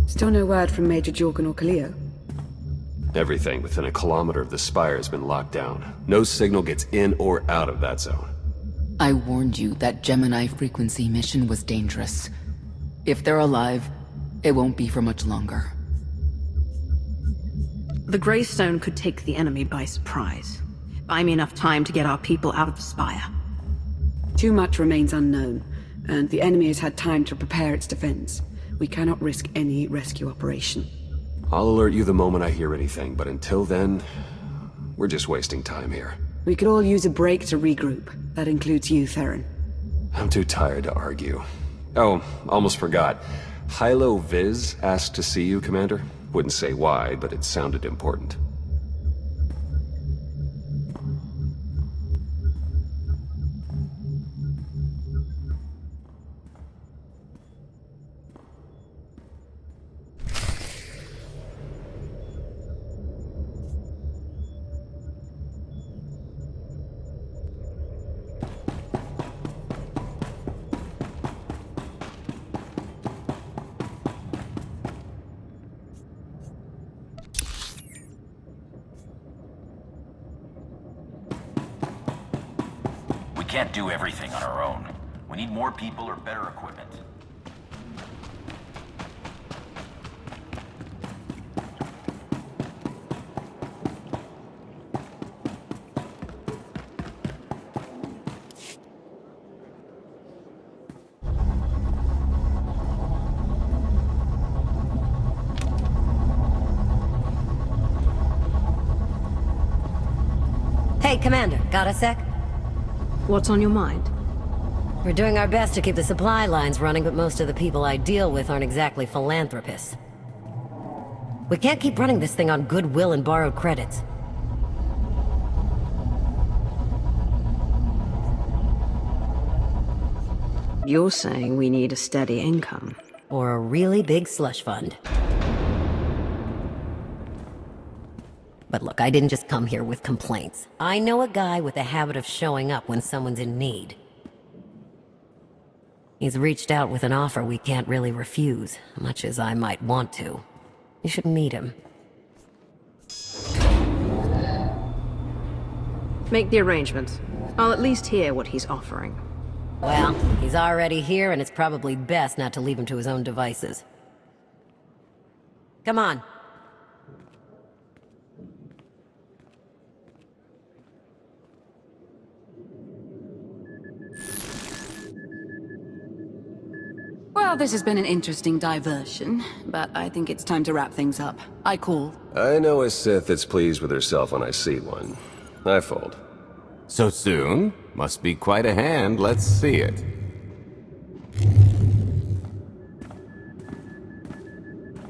Still no word from Major Jorgen or Kaleo? Everything within a kilometer of the spire has been locked down. No signal gets in or out of that zone. I warned you that Gemini frequency mission was dangerous. If they're alive, it won't be for much longer. The Greystone could take the enemy by surprise. Buy me enough time to get our people out of the spire. Too much remains unknown, and the enemy has had time to prepare its defense. We cannot risk any rescue operation. I'll alert you the moment I hear anything, but until then, we're just wasting time here. We could all use a break to regroup. That includes you, Theron. I'm too tired to argue. Oh, almost forgot. Hylo Viz asked to see you, Commander. Wouldn't say why, but it sounded important. We can't do everything on our own. We need more people or better equipment. Hey, Commander, got a sec? What's on your mind? We're doing our best to keep the supply lines running, but most of the people I deal with aren't exactly philanthropists. We can't keep running this thing on goodwill and borrowed credits. You're saying we need a steady income. Or a really big slush fund. But look, I didn't just come here with complaints. I know a guy with a habit of showing up when someone's in need. He's reached out with an offer we can't really refuse, much as I might want to. You should meet him. Make the arrangements. I'll at least hear what he's offering. Well, he's already here, and it's probably best not to leave him to his own devices. Come on. Well, this has been an interesting diversion, but I think it's time to wrap things up. I call. I know a Sith that's pleased with herself when I see one. I fold. So soon? Must be quite a hand. Let's see it.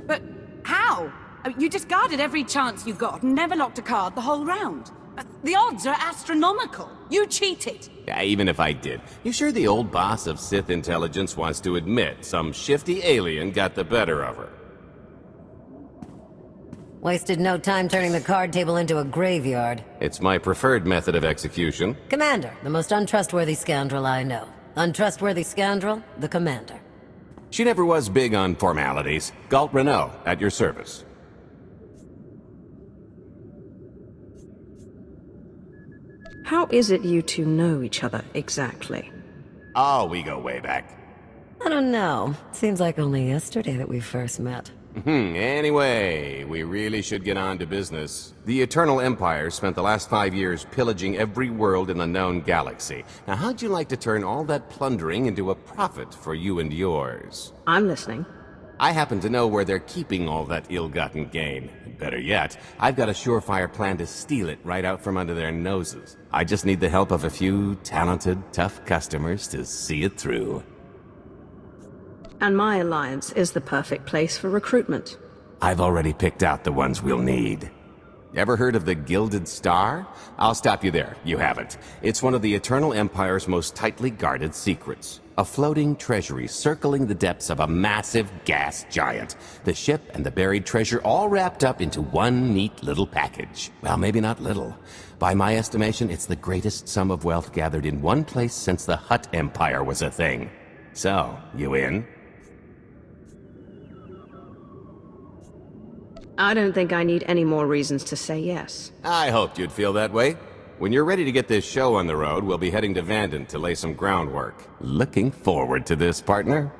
But how? I mean, you discarded every chance you got and never locked a card the whole round. The odds are astronomical. You cheated. Yeah, even if I did. You sure the old boss of Sith intelligence wants to admit some shifty alien got the better of her? Wasted no time turning the card table into a graveyard. It's my preferred method of execution. Commander, the most untrustworthy scoundrel I know. Untrustworthy scoundrel, the Commander. She never was big on formalities. Galt Renault, at your service. How is it you two know each other, exactly? Oh, we go way back. I don't know. Seems like only yesterday that we first met. Anyway, we really should get on to business. The Eternal Empire spent the last 5 years pillaging every world in the known galaxy. Now, how'd you like to turn all that plundering into a profit for you and yours? I'm listening. I happen to know where they're keeping all that ill-gotten gain. Better yet, I've got a surefire plan to steal it right out from under their noses. I just need the help of a few talented, tough customers to see it through. And my alliance is the perfect place for recruitment. I've already picked out the ones we'll need. Ever heard of the Gilded Star? I'll stop you there. You haven't. It's one of the Eternal Empire's most tightly guarded secrets. A floating treasury circling the depths of a massive gas giant. The ship and the buried treasure all wrapped up into one neat little package. Well, maybe not little. By my estimation, it's the greatest sum of wealth gathered in one place since the Hutt Empire was a thing. So, you in? I don't think I need any more reasons to say yes. I hoped you'd feel that way. When you're ready to get this show on the road, we'll be heading to Vanden to lay some groundwork. Looking forward to this, partner.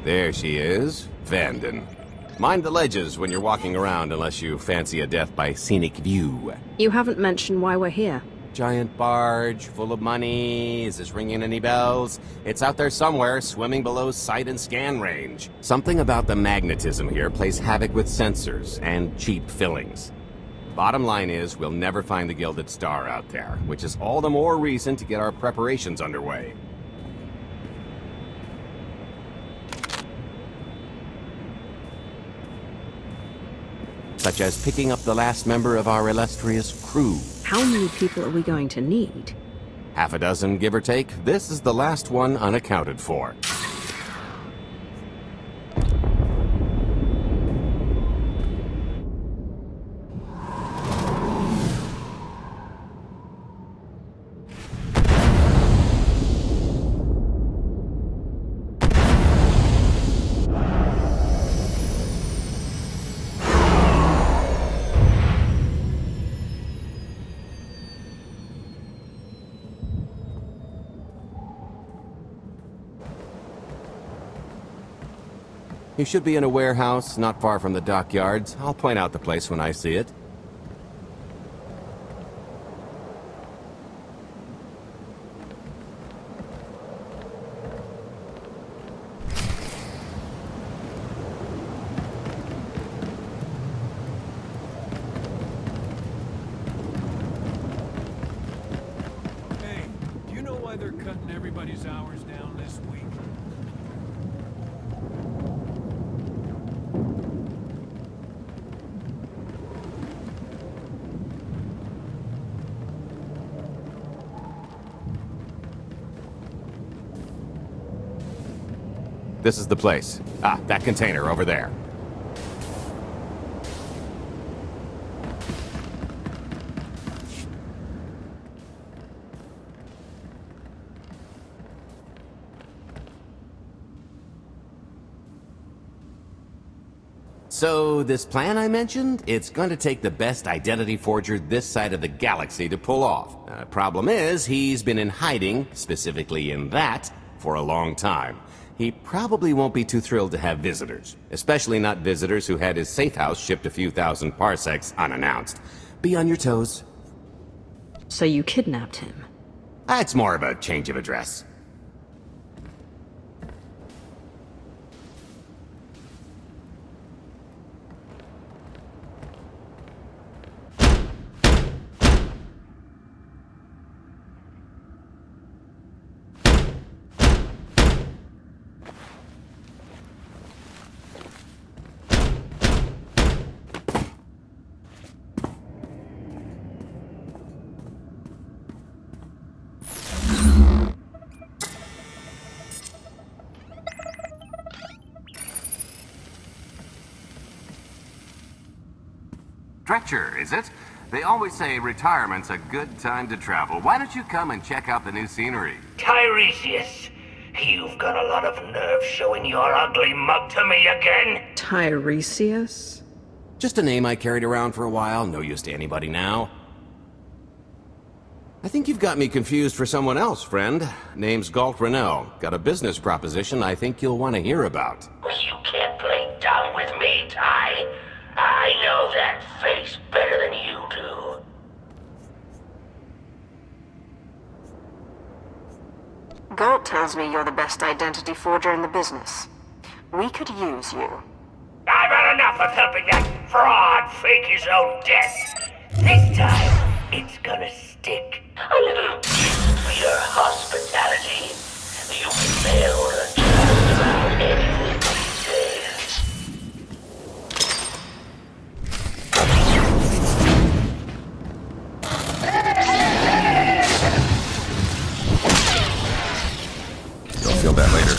There she is, Vanden. Mind the ledges when you're walking around unless you fancy a death by scenic view. You haven't mentioned why we're here. Giant barge, full of money. Is this ringing any bells? It's out there somewhere, swimming below sight and scan range. Something about the magnetism here plays havoc with sensors and cheap fillings. Bottom line is, we'll never find the Gilded Star out there, which is all the more reason to get our preparations underway. Such as picking up the last member of our illustrious crew. How many people are we going to need? Half a dozen, give or take. This is the last one unaccounted for. You should be in a warehouse, not far from the dockyards. I'll point out the place when I see it. Hey, do you know why they're cutting everybody's hours down this week? This is the place. Ah, that container over there. So, this plan I mentioned, it's going to take the best identity forger this side of the galaxy to pull off. Problem is, he's been in hiding, specifically in that, for a long time. He probably won't be too thrilled to have visitors, especially not visitors who had his safe house shipped a few thousand parsecs unannounced. Be on your toes. So you kidnapped him? It's more of a change of address. Stretcher, is it? They always say retirement's a good time to travel. Why don't you come and check out the new scenery? Tiresias, you've got a lot of nerve showing your ugly mug to me again. Tiresias? Just a name I carried around for a while, no use to anybody now. I think you've got me confused for someone else, friend. Name's Galt Renault. Got a business proposition I think you'll want to hear about. You can't play dumb with me, Ty. I know that face better than you do. Galt tells me you're the best identity forger in the business. We could use you. I've had enough of helping that fraud fake his own death. This time, it's gonna stick. A little gift for your hospitality. You can mail just about anything these days. You'll feel that later.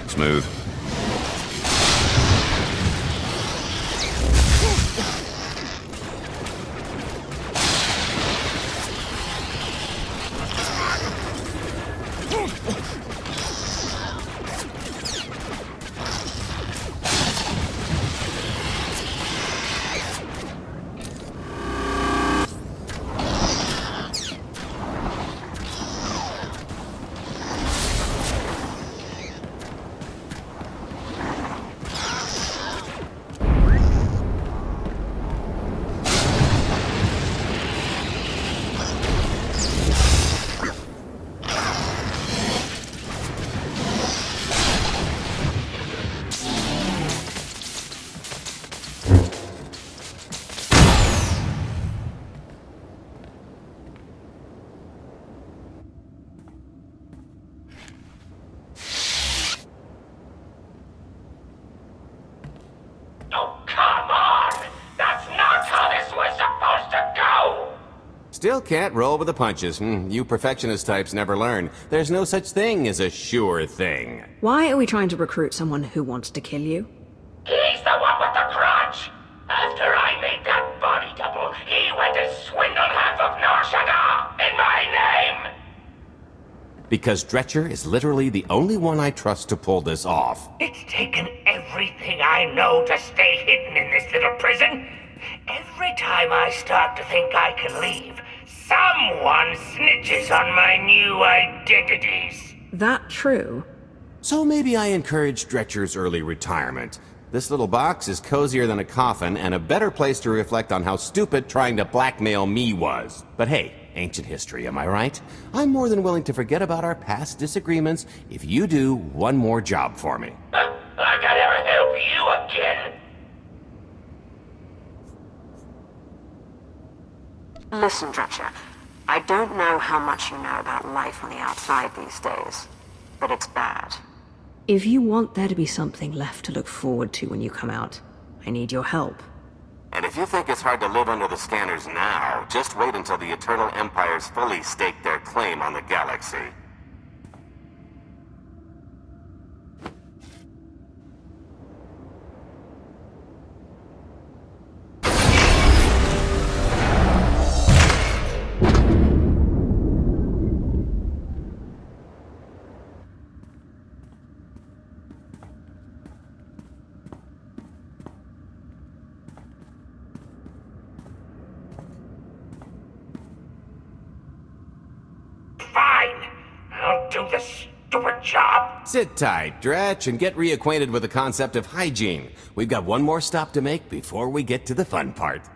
Smooth. Still can't roll with the punches. You perfectionist types never learn. There's no such thing as a sure thing. Why are we trying to recruit someone who wants to kill you? He's the one with the crutch. After I made that body double, he went to swindle half of Norshada in my name. Because Dretcher is literally the only one I trust to pull this off. It's taken everything I know to stay hidden in this little prison. Every time I start to think I can leave, someone snitches on my new identities. That true? So maybe I encourage Dretcher's early retirement. This little box is cozier than a coffin and a better place to reflect on how stupid trying to blackmail me was. But hey, ancient history, am I right? I'm more than willing to forget about our past disagreements if you do one more job for me. I can never help you again. Listen, Dretcher. I don't know how much you know about life on the outside these days, but it's bad. If you want there to be something left to look forward to when you come out, I need your help. And if you think it's hard to live under the scanners now, just wait until the Eternal Empires fully stake their claim on the galaxy. Fine. I'll do the stupid job. Sit tight, Dretch, and get reacquainted with the concept of hygiene. We've got one more stop to make before we get to the fun part.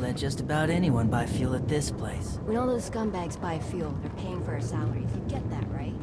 Let just about anyone buy fuel at this place. When all those scumbags buy fuel, they're paying for our salaries. You get that, right?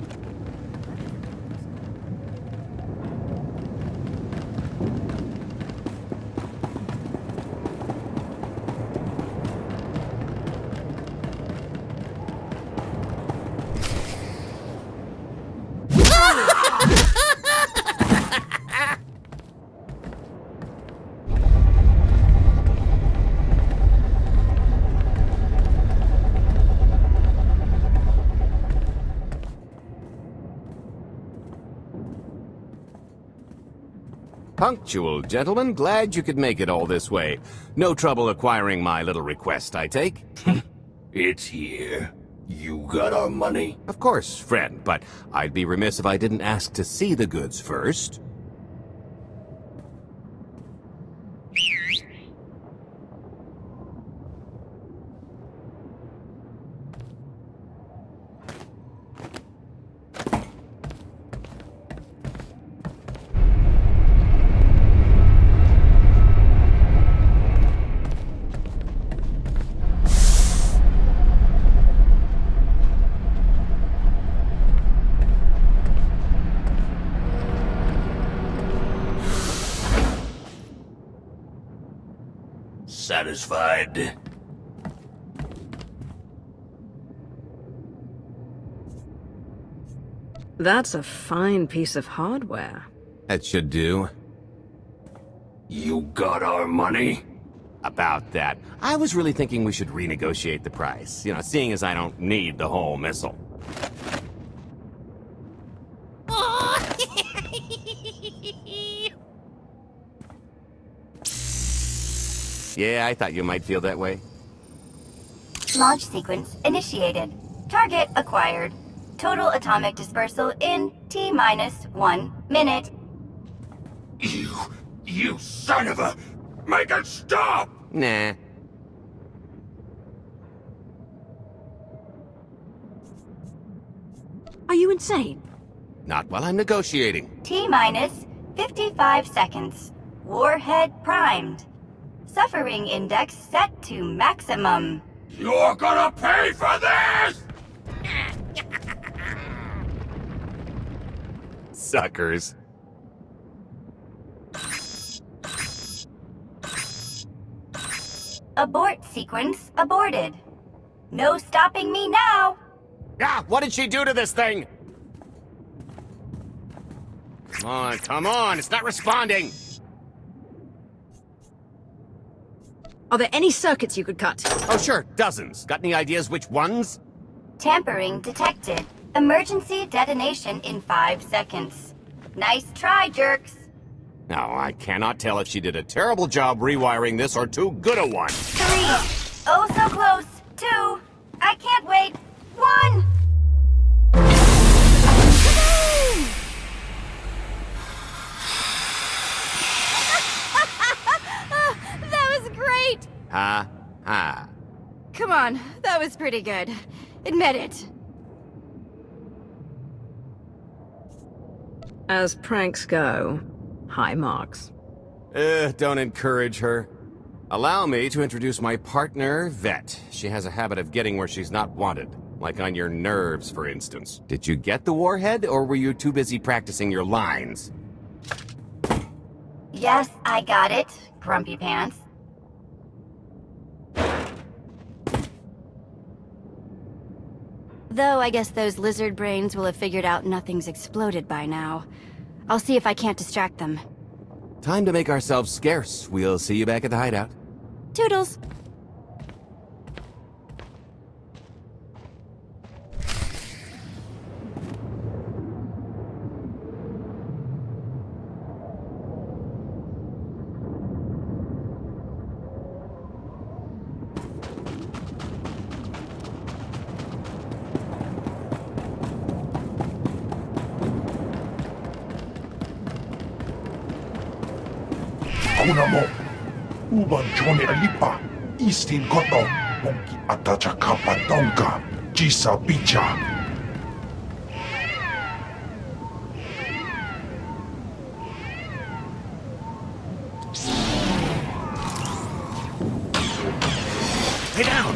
Punctual, gentlemen. Glad you could make it all this way. No trouble acquiring my little request, I take? It's here. You got our money? Of course, friend, but I'd be remiss if I didn't ask to see the goods first. Satisfied? That's a fine piece of hardware. That should do. You got our money? About that. I was really thinking we should renegotiate the price. You know, seeing as I don't need the whole missile. Yeah, I thought you might feel that way. Launch sequence initiated. Target acquired. Total atomic dispersal in T-1 minute. You son of a... Make it stop! Nah. Are you insane? Not while I'm negotiating. T-minus 55 seconds. Warhead primed. Suffering index set to maximum. You're gonna pay for this! Suckers. Abort sequence aborted. No stopping me now. Ah, what did she do to this thing? Come on, it's not responding. Are there any circuits you could cut? Oh, sure, dozens. Got any ideas which ones? Tampering detected. Emergency detonation in 5 seconds. Nice try, jerks. Now, I cannot tell if she did a terrible job rewiring this or too good a one. 3. Oh, so close. 2. I can't wait. 1. That was great! Ha, ha. Come on, that was pretty good. Admit it. As pranks go, high marks. Don't encourage her. Allow me to introduce my partner, Vet. She has a habit of getting where she's not wanted. Like on your nerves, for instance. Did you get the warhead, or were you too busy practicing your lines? Yes, I got it, Grumpy Pants. Though I guess those lizard brains will have figured out nothing's exploded by now. I'll see if I can't distract them. Time to make ourselves scarce. We'll see you back at the hideout. Toodles! Kunamo, uban Johnny Alipa, Eastin Koto, Bonki Atacha Kapatonka, Jisa Bicha. Lay down!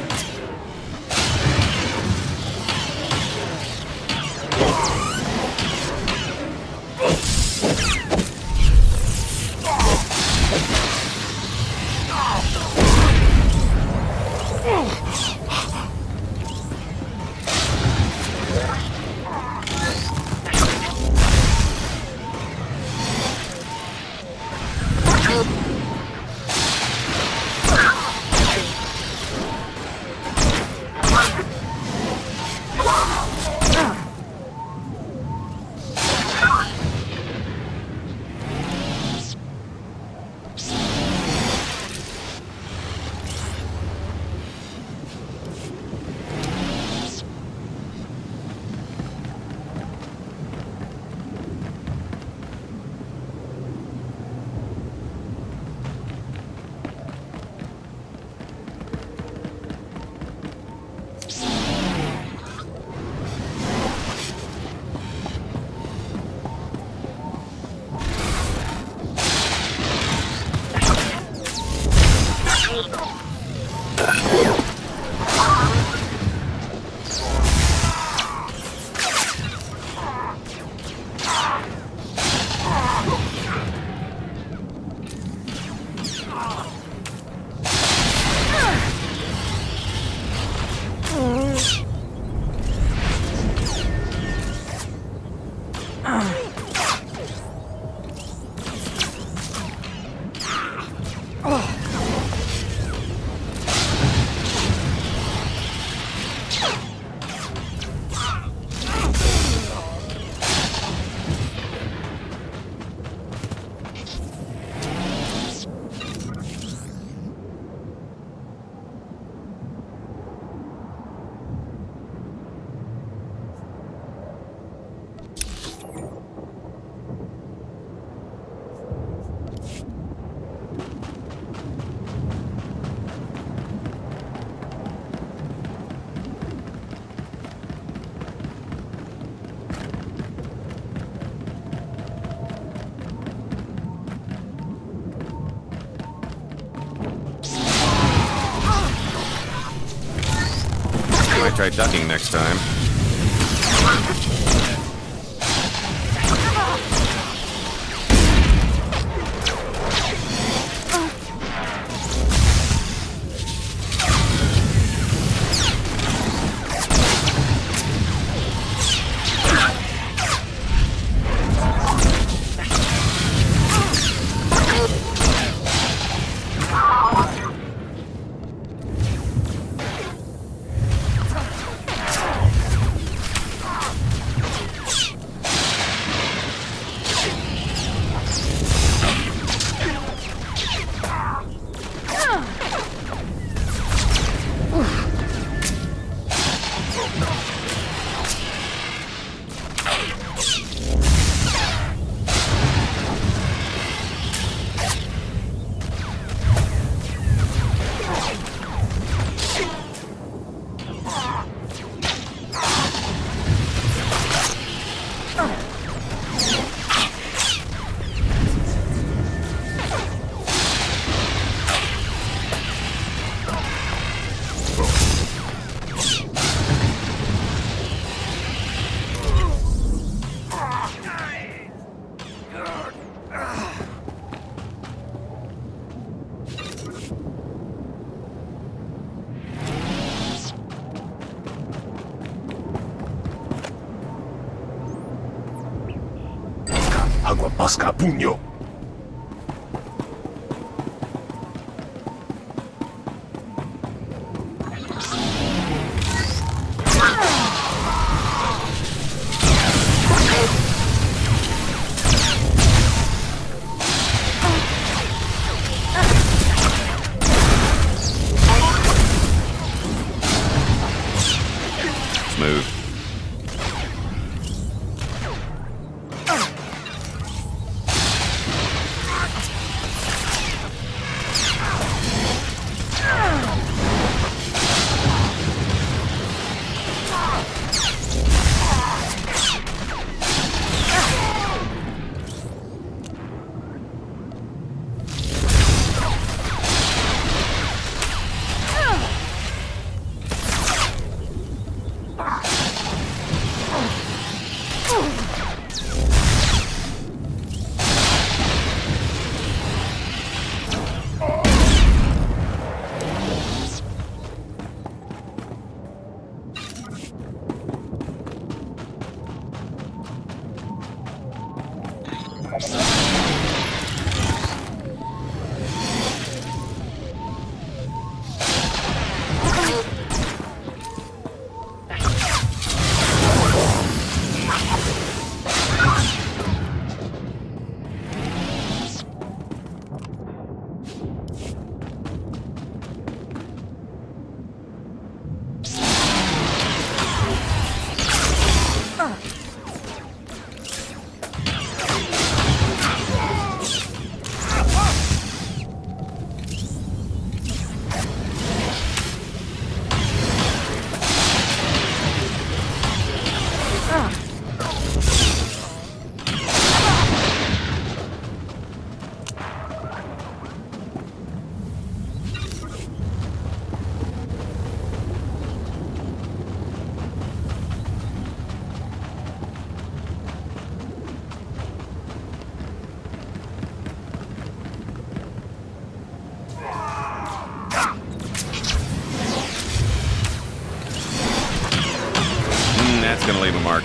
Might try ducking next time. Agua Pasca Puño. Smooth. That's gonna leave a mark.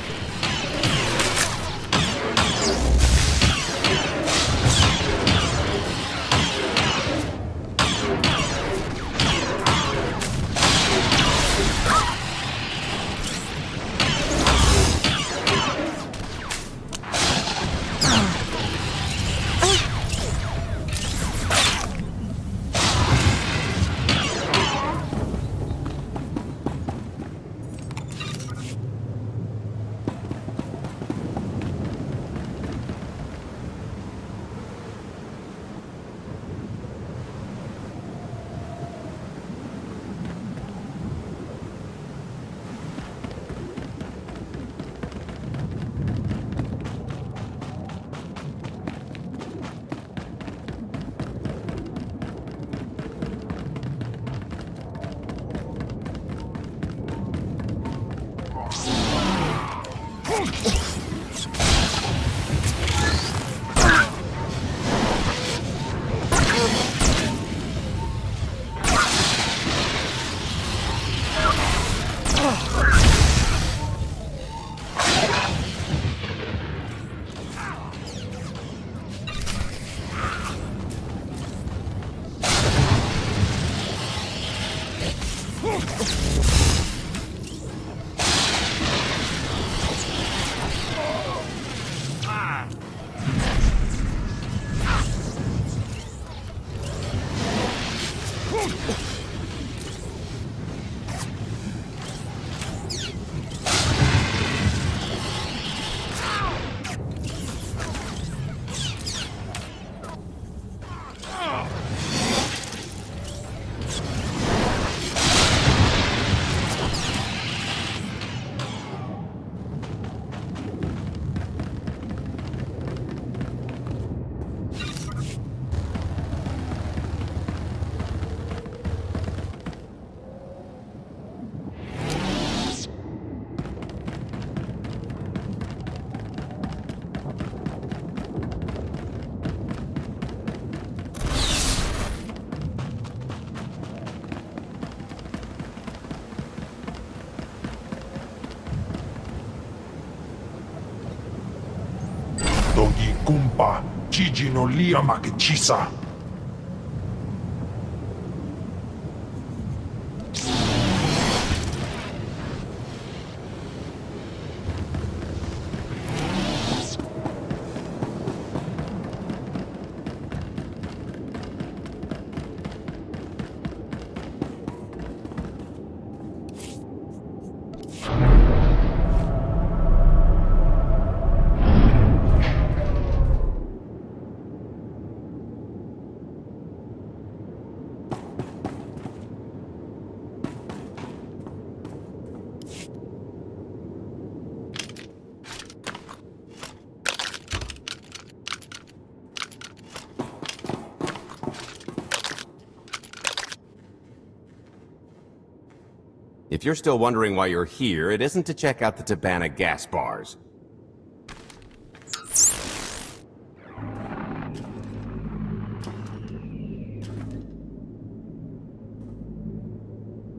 kumpa, Gigi no lia makechisa. If you're still wondering why you're here, it isn't to check out the Tabana gas bars.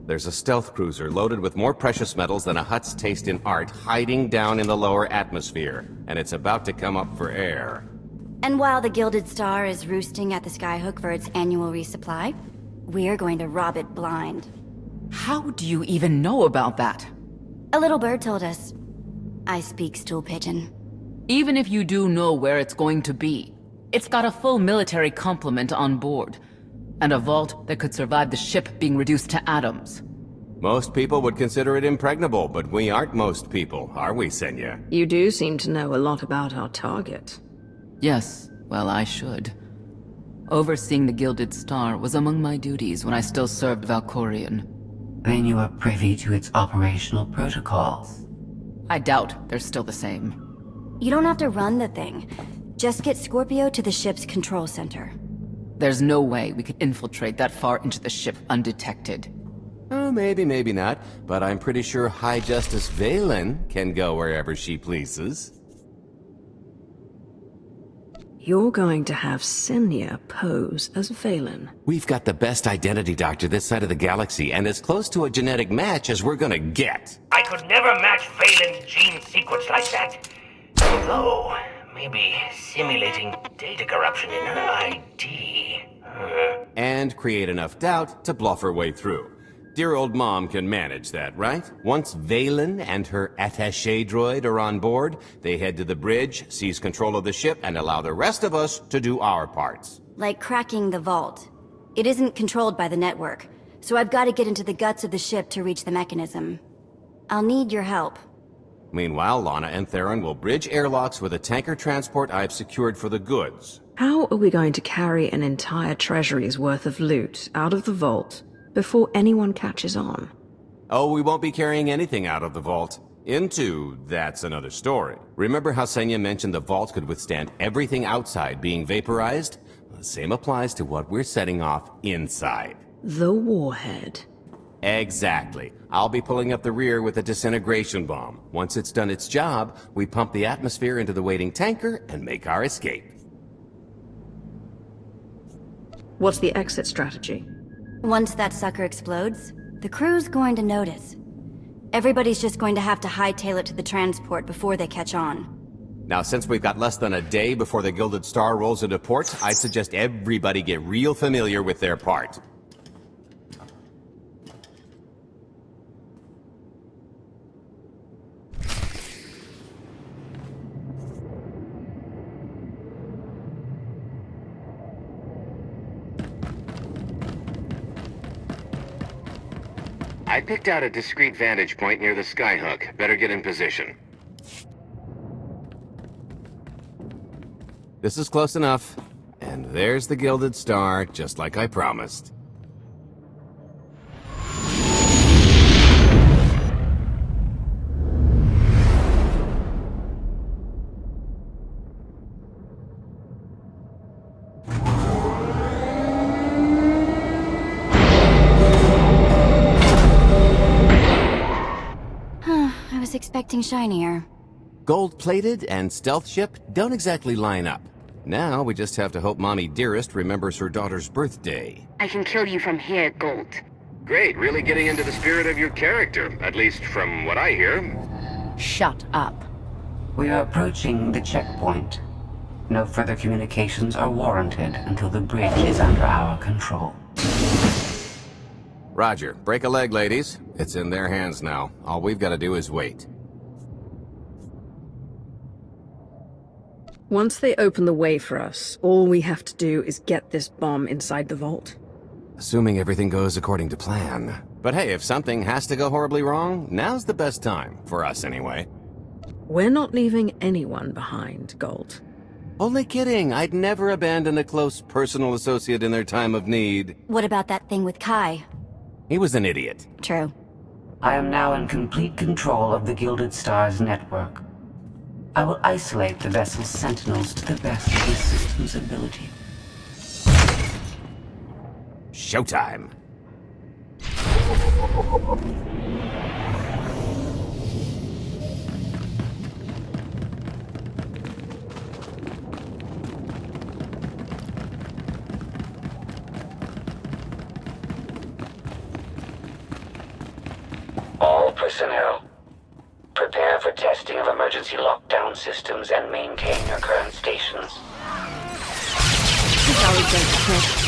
There's a stealth cruiser loaded with more precious metals than a Hutt's taste in art hiding down in the lower atmosphere, and it's about to come up for air. And while the Gilded Star is roosting at the Skyhook for its annual resupply, we're going to rob it blind. How do you even know about that? A little bird told us. I speak stool pigeon. Even if you do know where it's going to be, it's got a full military complement on board, and a vault that could survive the ship being reduced to atoms. Most people would consider it impregnable, but we aren't most people, are we, Senya? You do seem to know a lot about our target. Yes, well, I should. Overseeing the Gilded Star was among my duties when I still served Valkorion. Then you are privy to its operational protocols. I doubt they're still the same. You don't have to run the thing. Just get Scorpio to the ship's control center. There's no way we could infiltrate that far into the ship undetected. Oh, maybe, maybe not, but I'm pretty sure High Justice Valen can go wherever she pleases. You're going to have Senya pose as Valen. We've got the best identity doctor this side of the galaxy, and as close to a genetic match as we're gonna get. I could never match Valen's gene sequence like that. Although, maybe simulating data corruption in her ID. And create enough doubt to bluff her way through. Dear old mom can manage that, right? Once Valen and her attaché droid are on board, they head to the bridge, seize control of the ship, and allow the rest of us to do our parts. Like cracking the vault. It isn't controlled by the network, so I've got to get into the guts of the ship to reach the mechanism. I'll need your help. Meanwhile, Lana and Theron will bridge airlocks with a tanker transport I've secured for the goods. How are we going to carry an entire treasury's worth of loot out of the vault before anyone catches on? Oh, we won't be carrying anything out of the vault. That's another story. Remember how Senya mentioned the vault could withstand everything outside being vaporized? The same applies to what we're setting off inside. The warhead. Exactly. I'll be pulling up the rear with a disintegration bomb. Once it's done its job, we pump the atmosphere into the waiting tanker and make our escape. What's the exit strategy? Once that sucker explodes, the crew's going to notice. Everybody's just going to have to hightail it to the transport before they catch on. Now, since we've got less than a day before the Gilded Star rolls into port, I'd suggest everybody get real familiar with their part. I picked out a discreet vantage point near the skyhook. Better get in position. This is close enough. And there's the Gilded Star, just like I promised. I was expecting shinier. Gold-plated and stealth ship don't exactly line up. Now we just have to hope Mommy Dearest remembers her daughter's birthday. I can kill you from here, Gold. Great, really getting into the spirit of your character, at least from what I hear. Shut up. We are approaching the checkpoint. No further communications are warranted until the bridge is under our control. Roger. Break a leg, ladies. It's in their hands now. All we've got to do is wait. Once they open the way for us, all we have to do is get this bomb inside the vault. Assuming everything goes according to plan. But hey, if something has to go horribly wrong, now's the best time. For us, anyway. We're not leaving anyone behind, Gold. Only kidding. I'd never abandon a close personal associate in their time of need. What about that thing with Kai? He was an idiot. True. I am now in complete control of the Gilded Stars network. I will isolate the vessel's sentinels to the best of the system's ability. Showtime. All personnel, prepare for testing of emergency lockdown systems and maintain your current stations. It's always great to quit.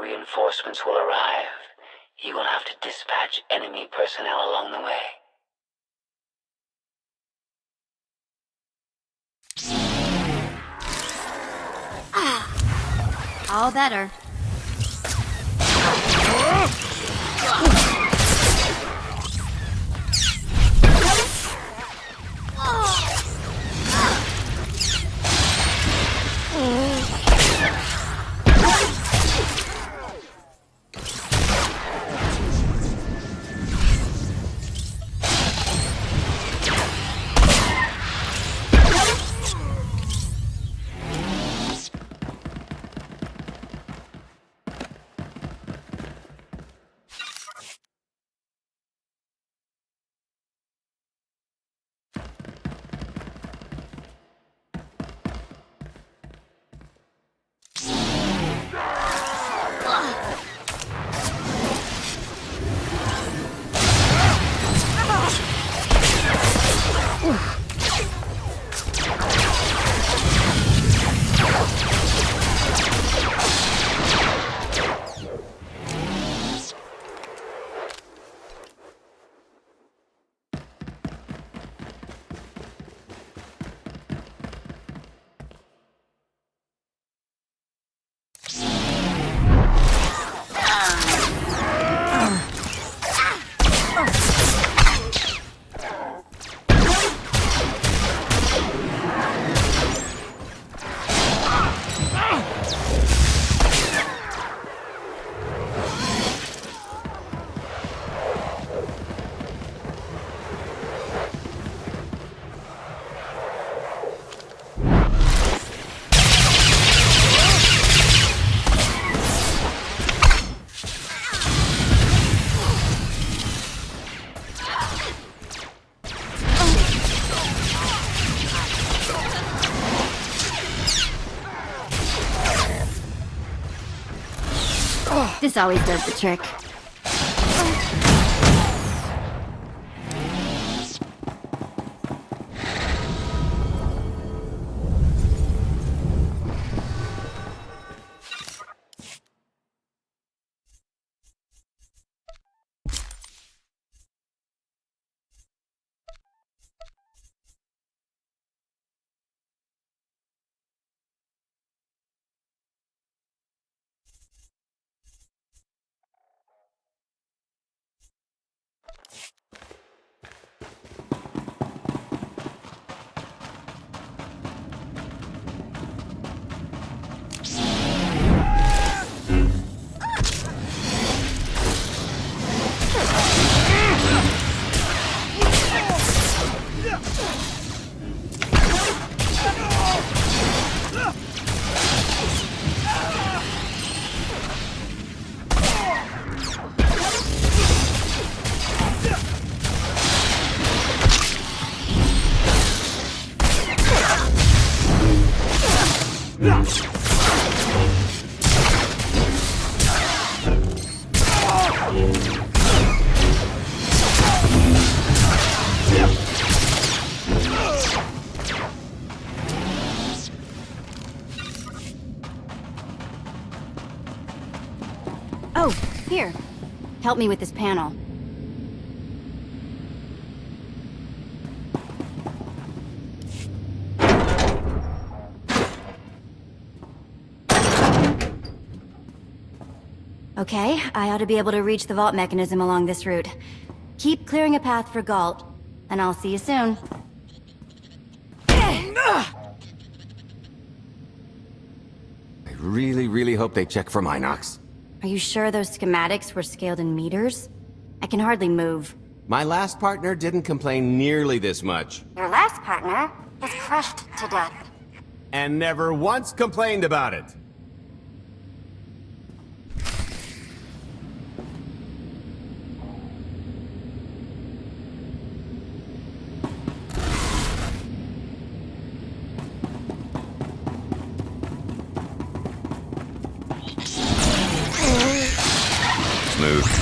Reinforcements will arrive. You will have to dispatch enemy personnel along the way. All better. This always does the trick. Oh, here. Help me with this panel. Okay, I ought to be able to reach the vault mechanism along this route. Keep clearing a path for Galt, and I'll see you soon. I really hope they check for Minox. Are you sure those schematics were scaled in meters? I can hardly move. My last partner didn't complain nearly this much. Your last partner was crushed to death. And never once complained about it. Smooth.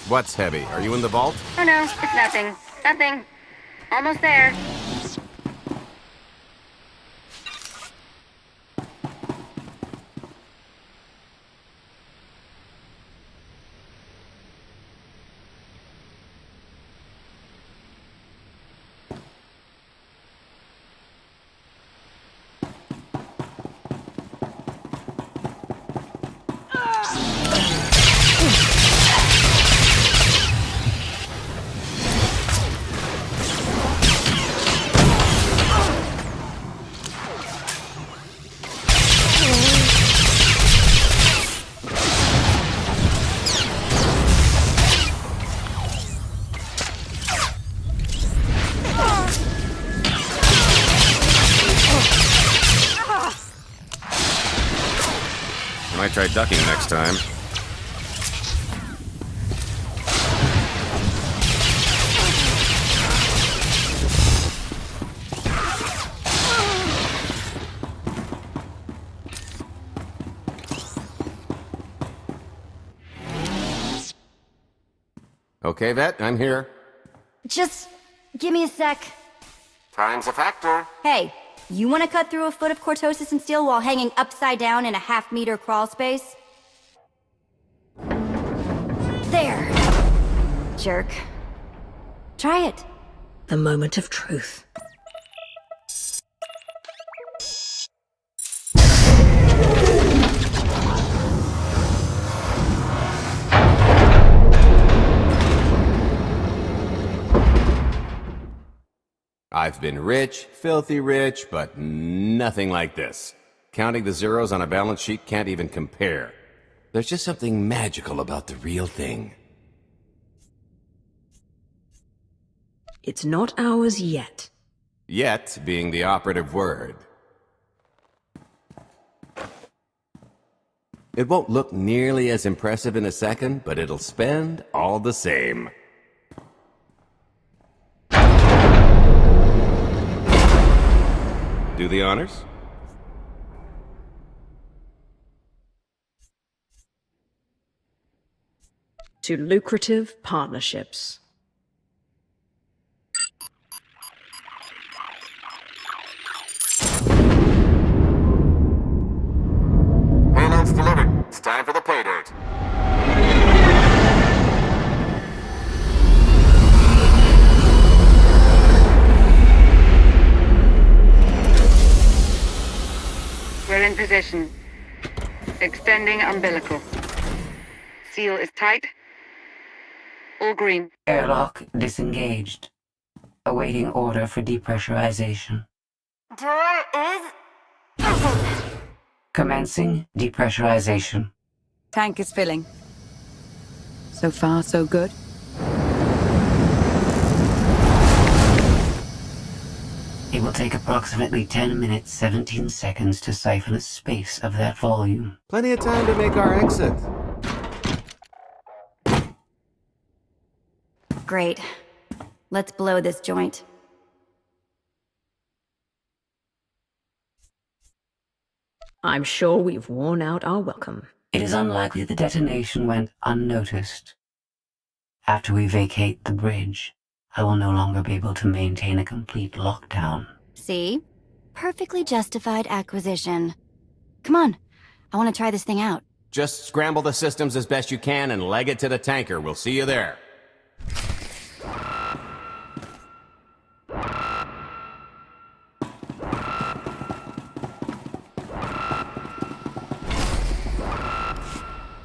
What's heavy? Are you in the vault? Oh no, it's nothing. Nothing. Almost there. Might try ducking next time. Okay, Vet, I'm here. Just give me a sec. Time's a factor. Hey, You want to cut through a foot of cortosis and steel while hanging upside down in a half-meter crawl space? There. Jerk. Try it. The moment of truth. I've been rich, filthy rich, but nothing like this. Counting the zeros on a balance sheet can't even compare. There's just something magical about the real thing. It's not ours yet. Yet being the operative word. It won't look nearly as impressive in a second, but it'll spend all the same. Do the honors? To lucrative partnerships. Payload's delivered. It's time for the pay dirt. We're in position. Extending umbilical. Seal is tight. All green. Airlock disengaged. Awaiting order for depressurization. Door is... Commencing depressurization. Tank is filling. So far, so good. It will take approximately 10 minutes, 17 seconds to siphon a space of that volume. Plenty of time to make our exit. Great. Let's blow this joint. I'm sure we've worn out our welcome. It is unlikely the detonation went unnoticed. After we vacate the bridge, I will no longer be able to maintain a complete lockdown. See? Perfectly justified acquisition. Come on. I want to try this thing out. Just scramble the systems as best you can and leg it to the tanker. We'll see you there.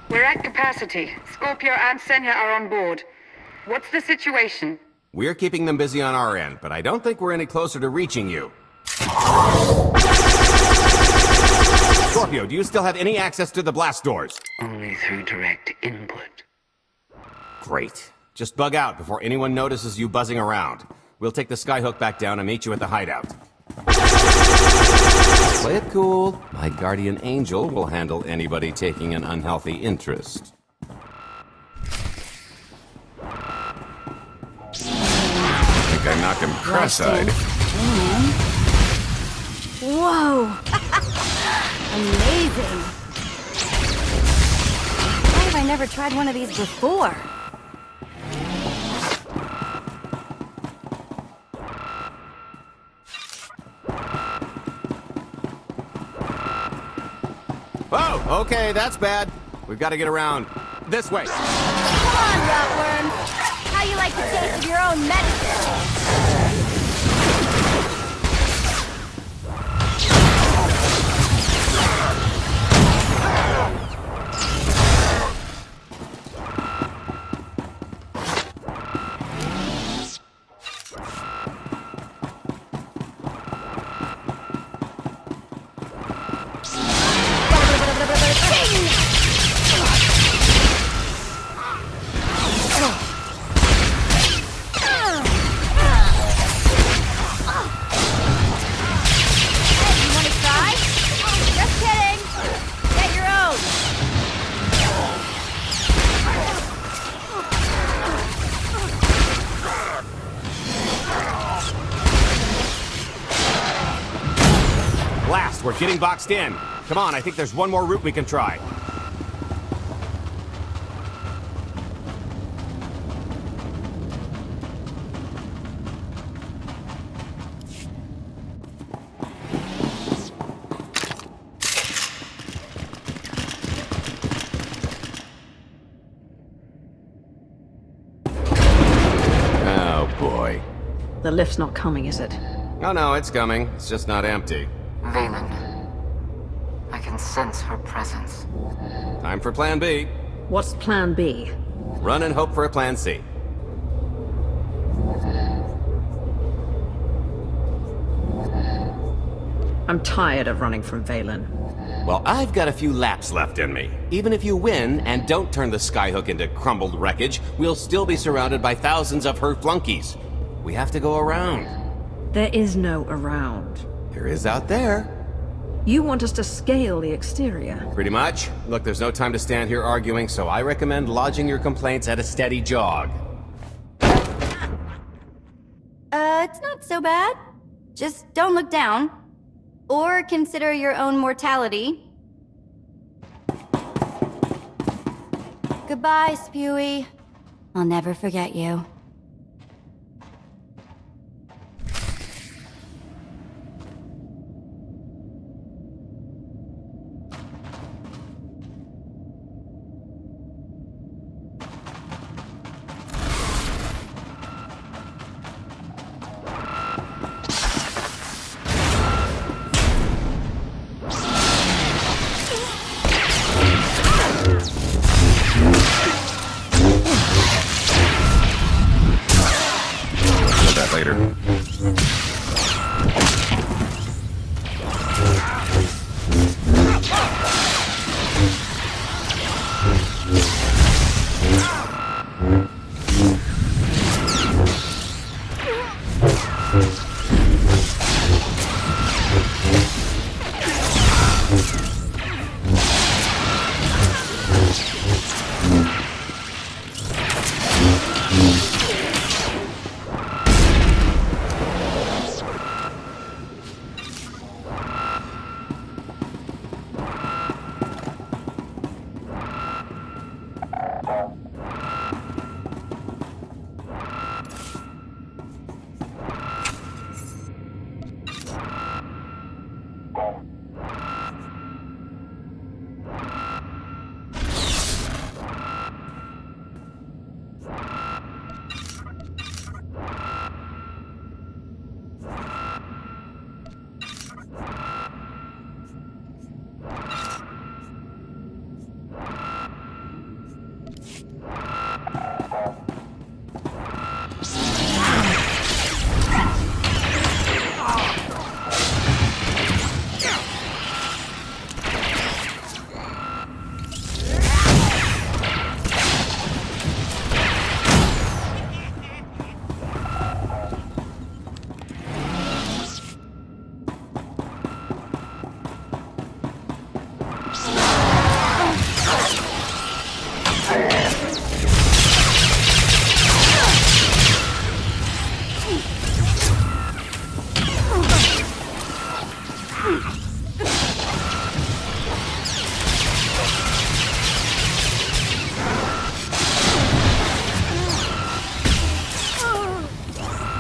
We're at capacity. Scorpio and Senya are on board. What's the situation? We're keeping them busy on our end, but I don't think we're any closer to reaching you. Scorpio, do you still have any access to the blast doors? Only through direct input. Great. Just bug out before anyone notices you buzzing around. We'll take the skyhook back down and meet you at the hideout. Play it cool. My guardian angel will handle anybody taking an unhealthy interest. I think I knocked him cross-eyed. Whoa! Amazing! Why have I never tried one of these before? Whoa! Okay, that's bad. We've got to get around. This way. Come on, Rotworm! How you like the taste of your own medicine? We're getting boxed in. Come on, I think there's one more route we can try. The lift's not coming, is it? Oh no, it's coming. It's just not empty. Valen. I can sense her presence. Time for Plan B. What's Plan B? Run and hope for a Plan C. I'm tired of running from Valen. Well, I've got a few laps left in me. Even if you win and don't turn the skyhook into crumbled wreckage, we'll still be surrounded by thousands of her flunkies. We have to go around. There is no around. There is out there. You want us to scale the exterior? Pretty much. Look, there's no time to stand here arguing, so I recommend lodging your complaints at a steady jog. It's not so bad. Just don't look down. Or consider your own mortality. Goodbye, Spewy. I'll never forget you. Later.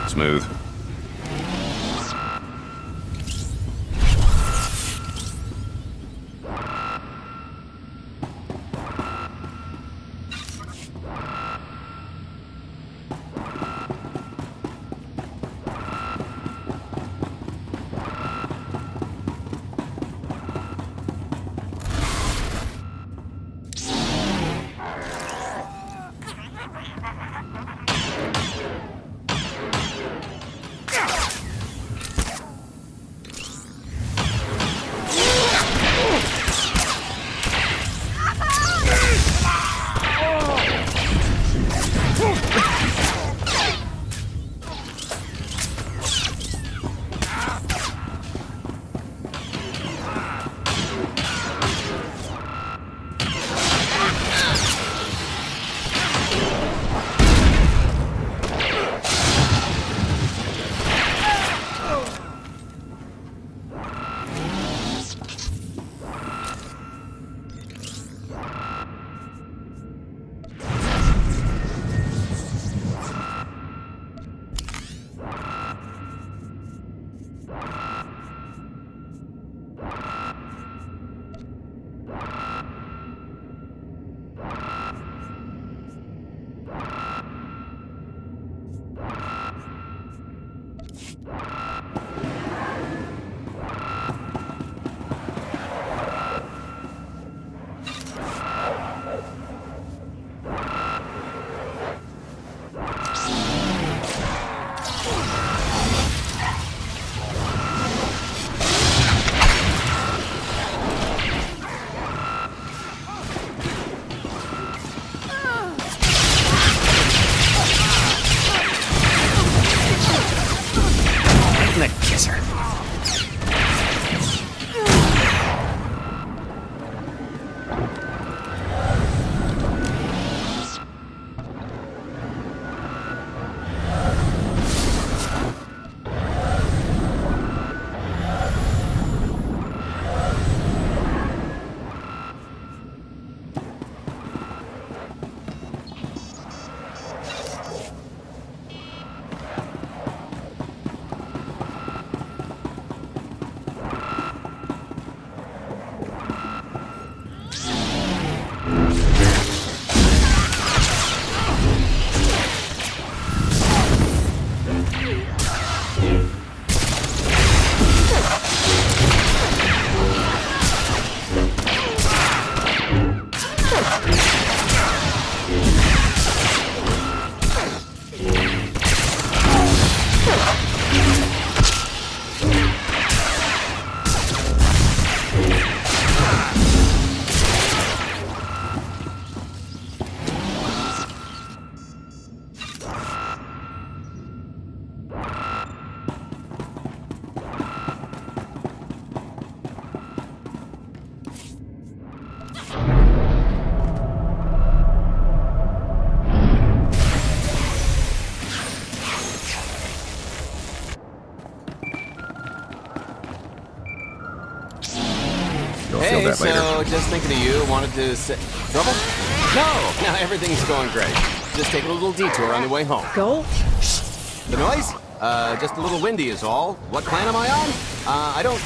Smooth. Hey, so just thinking of you, wanted to say... Trouble? No, everything's going great. Just taking a little detour on the way home. Gold? The noise? Just a little windy is all. What plan am I on? I don't,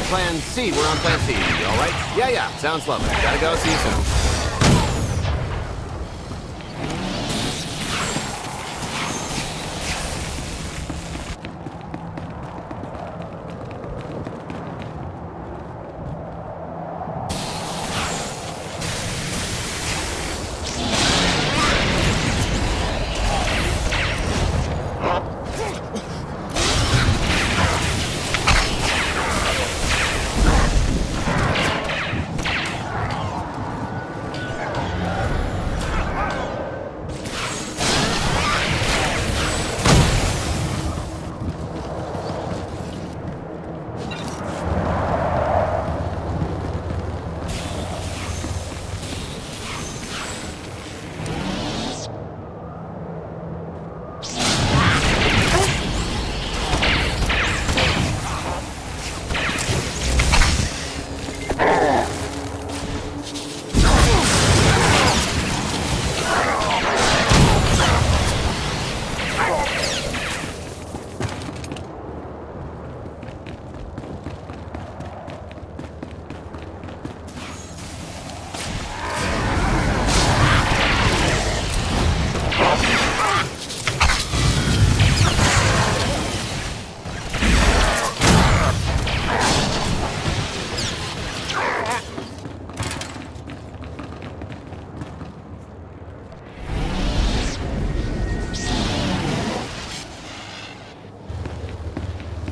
plan C. We're on plan C. You all right? Yeah, sounds lovely. Gotta go. See you soon.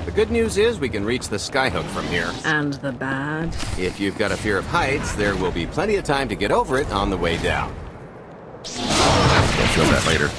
The good news is we can reach the skyhook from here. And the bad? If you've got a fear of heights, there will be plenty of time to get over it on the way down. I'll feel that later.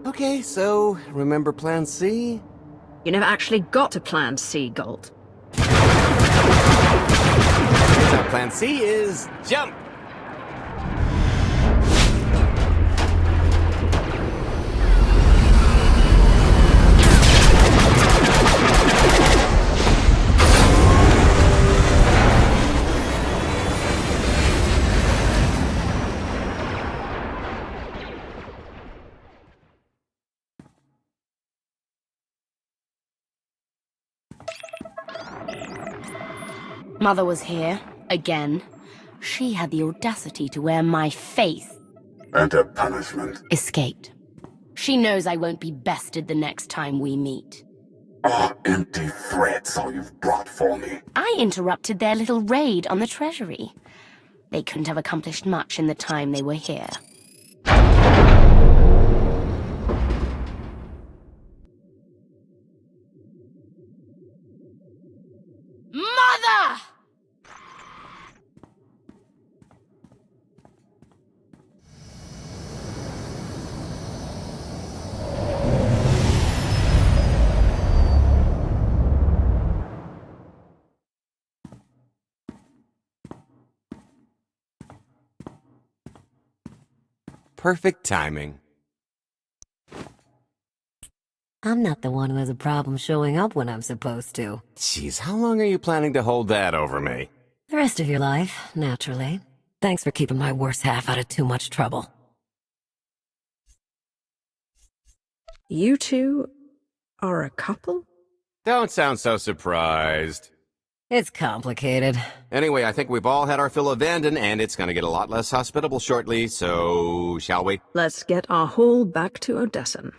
Okay, so, remember Plan C? You never actually got to Plan C, Gold. So Plan C is jump! Mother was here, again. She had the audacity to wear my face. And her punishment? Escaped. She knows I won't be bested the next time we meet. Are empty threats all you've brought for me? I interrupted their little raid on the treasury. They couldn't have accomplished much in the time they were here. Mother! Perfect timing. I'm not the one who has a problem showing up when I'm supposed to. Jeez, how long are you planning to hold that over me? The rest of your life, naturally. Thanks for keeping my worse half out of too much trouble. You two are a couple? Don't sound so surprised. It's complicated. Anyway, I think we've all had our fill of Vanden, and it's gonna get a lot less hospitable shortly, so shall we? Let's get our haul back to Odessan.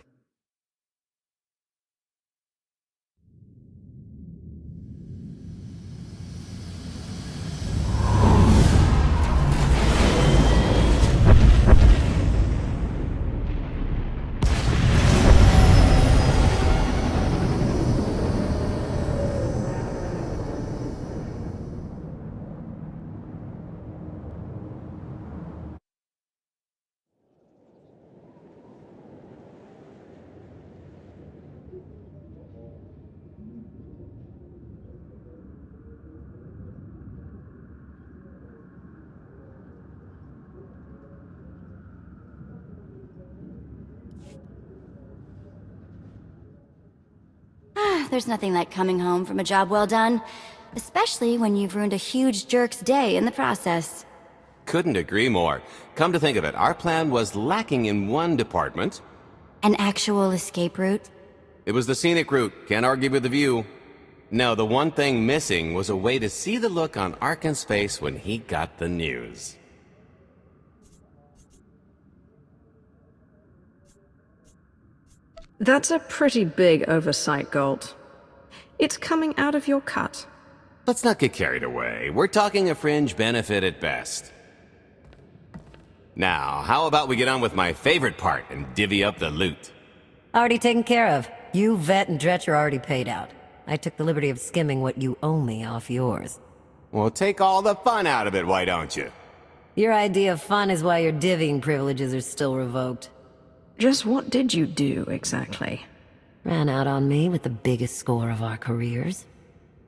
There's nothing like coming home from a job well done, especially when you've ruined a huge jerk's day in the process. Couldn't agree more. Come to think of it, our plan was lacking in one department. An actual escape route? It was the scenic route, can't argue with the view. No, the one thing missing was a way to see the look on Arkan's face when he got the news. That's a pretty big oversight, Galt. It's coming out of your cut. Let's not get carried away. We're talking a fringe benefit at best. Now, how about we get on with my favorite part and divvy up the loot? Already taken care of. You, Vet, and Dretch are already paid out. I took the liberty of skimming what you owe me off yours. Well, take all the fun out of it, why don't you? Your idea of fun is why your divvying privileges are still revoked. Just what did you do, exactly? Ran out on me with the biggest score of our careers.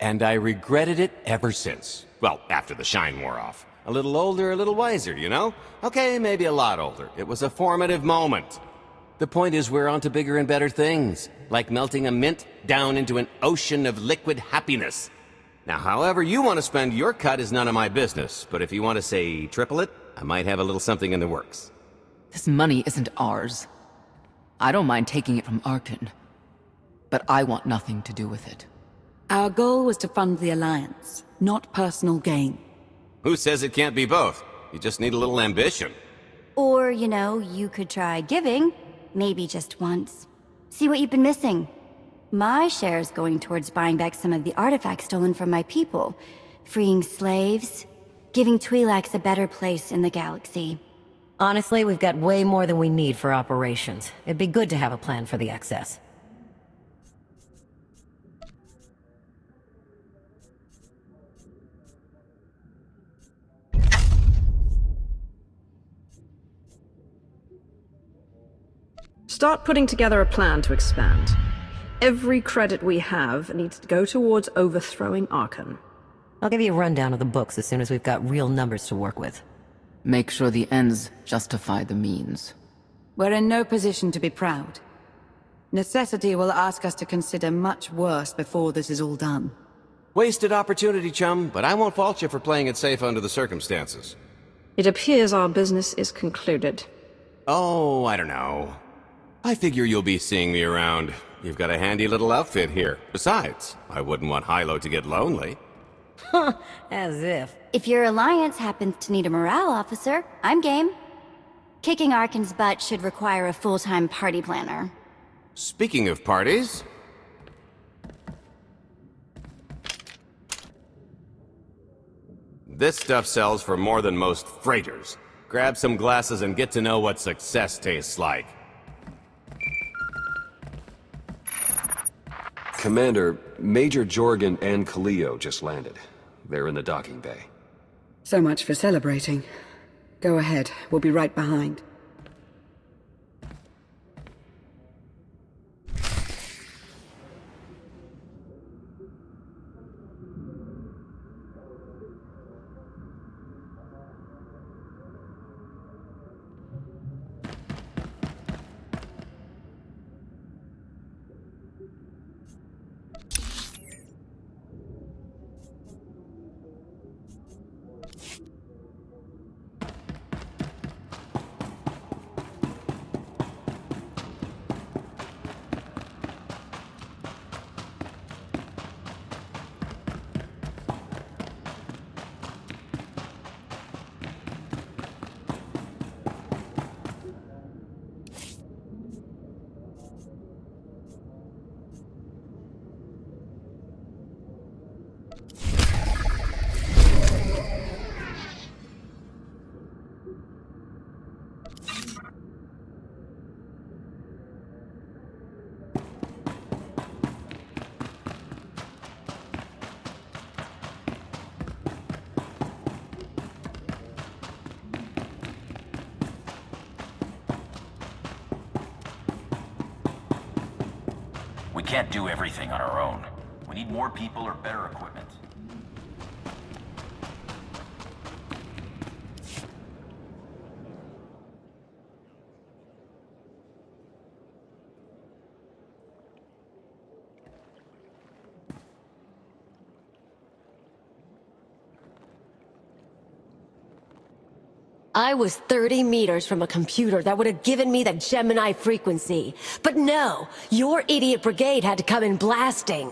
And I regretted it ever since. Well, after the shine wore off. A little older, a little wiser, you know? Okay, maybe a lot older. It was a formative moment. The point is we're on to bigger and better things. Like melting a mint down into an ocean of liquid happiness. Now, however you want to spend your cut is none of my business. But if you want to, say, triple it, I might have a little something in the works. This money isn't ours. I don't mind taking it from Arkan. But I want nothing to do with it. Our goal was to fund the Alliance, not personal gain. Who says it can't be both? You just need a little ambition. Or, you know, you could try giving. Maybe just once. See what you've been missing. My share's going towards buying back some of the artifacts stolen from my people. Freeing slaves. Giving Twi'leks a better place in the galaxy. Honestly, we've got way more than we need for operations. It'd be good to have a plan for the excess. Start putting together a plan to expand. Every credit we have needs to go towards overthrowing Arkan. I'll give you a rundown of the books as soon as we've got real numbers to work with. Make sure the ends justify the means. We're in no position to be proud. Necessity will ask us to consider much worse before this is all done. Wasted opportunity, chum, but I won't fault you for playing it safe under the circumstances. It appears our business is concluded. Oh, I don't know. I figure you'll be seeing me around. You've got a handy little outfit here. Besides, I wouldn't want Hilo to get lonely. Huh, as if. If your alliance happens to need a morale officer, I'm game. Kicking Arkan's butt should require a full-time party planner. Speaking of parties... This stuff sells for more than most freighters. Grab some glasses and get to know what success tastes like. Commander, Major Jorgen and Kaleo just landed. They're in the docking bay. So much for celebrating. Go ahead, we'll be right behind. We can't do everything on our own. We need more people or better equipment. I was 30 meters from a computer that would have given me the Gemini frequency. But no, your idiot brigade had to come in blasting.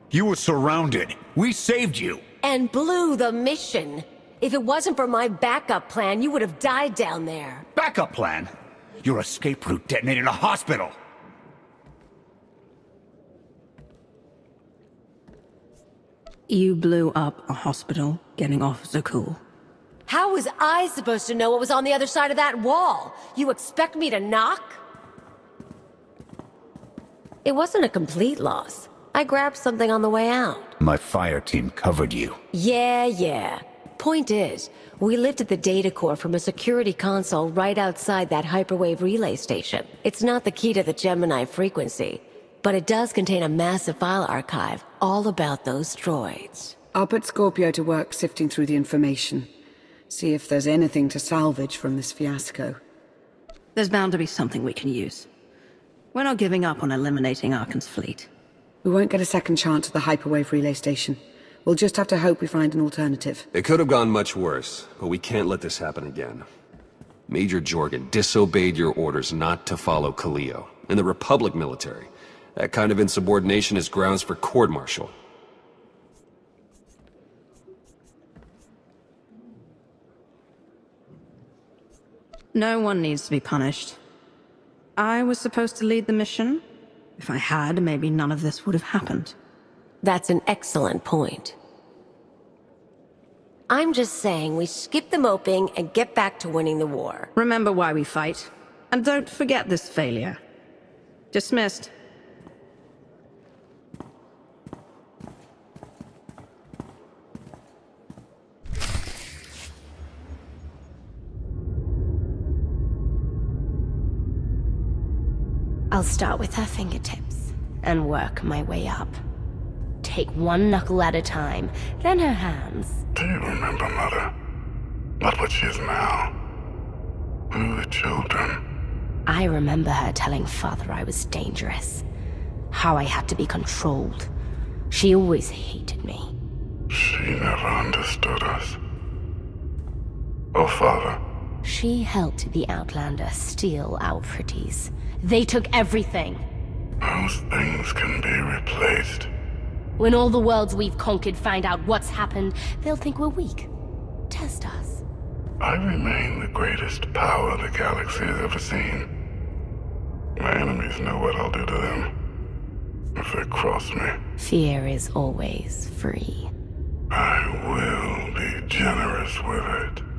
You were surrounded. We saved you. And blew the mission. If it wasn't for my backup plan, you would have died down there. Backup plan? Your escape route detonated a hospital. You blew up a hospital getting off Zakul. How was I supposed to know what was on the other side of that wall? You expect me to knock? It wasn't a complete loss. I grabbed something on the way out. My fire team covered you. Yeah. Point is, we lifted the data core from a security console right outside that hyperwave relay station. It's not the key to the Gemini frequency, but it does contain a massive file archive all about those droids. I'll put Scorpio to work sifting through the information. See if there's anything to salvage from this fiasco. There's bound to be something we can use. We're not giving up on eliminating Arkan's fleet. We won't get a second chance at the hyperwave relay station. We'll just have to hope we find an alternative. It could have gone much worse, but we can't let this happen again. Major Jorgen disobeyed your orders not to follow Kaleo, and the Republic military. That kind of insubordination is grounds for court-martial. No one needs to be punished. I was supposed to lead the mission. If I had, maybe none of this would have happened. That's an excellent point. I'm just saying we skip the moping and get back to winning the war. Remember why we fight. And don't forget this failure. Dismissed. I'll start with her fingertips and work my way up. Take one knuckle at a time, then her hands. Do you remember, Mother? Not what she is now. We were children. I remember her telling Father I was dangerous. How I had to be controlled. She always hated me. She never understood us. Oh, Father. She helped the Outlander steal our pretties. They took everything. Those things can be replaced. When all the worlds we've conquered find out what's happened, they'll think we're weak. Test us. I remain the greatest power the galaxy has ever seen. My enemies know what I'll do to them if they cross me. Fear is always free. I will be generous with it.